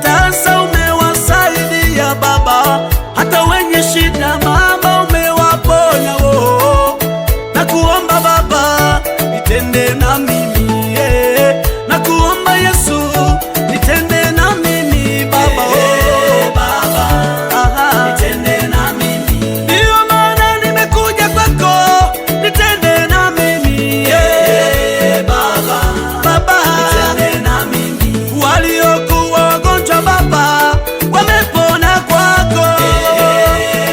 tasa umewasaidia Baba, hata wenye shida mama umewaponya wo. Na kuomba Baba nitende na mimi na kuomba Yesu nitende na mimi Baba, Baba nitende na mimi, ndio maana nimekuja kwako, nitende na mimi Baba, Baba nitende na mimi. Waliokuwa wagonjwa Baba wamepona kwako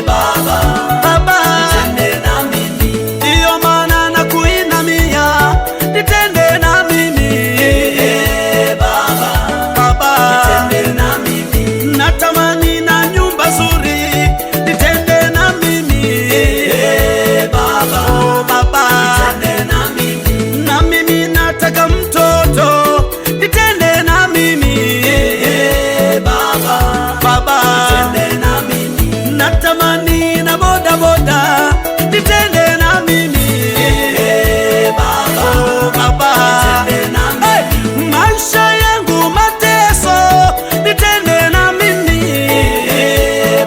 Baba, Baba nitende na mimi, ndio maana nakuinamia, nitende na mimi Baba, Baba nitende na mimi. Natamani na nyumba nzuri, nitende na mimi Baba, oh Baba nitende na mimi. Na mimi nataka mtoto, nitende na mimi Baba, Baba nitende na mimi. Natamani na boda boda, nitende na mimi Baba, oh Baba nitende na mimi. Maisha yangu mateso, nitende na mimi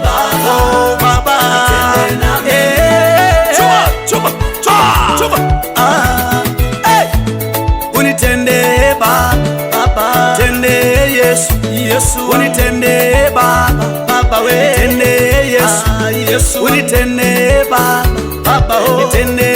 Baba, oh Baba nitende na mimi. Chuma unitende Baba, Baba tende Yesu, Yesu unitende Baba, Baba we tende Yesu, Yesu unitende Baba, Baba oh nitende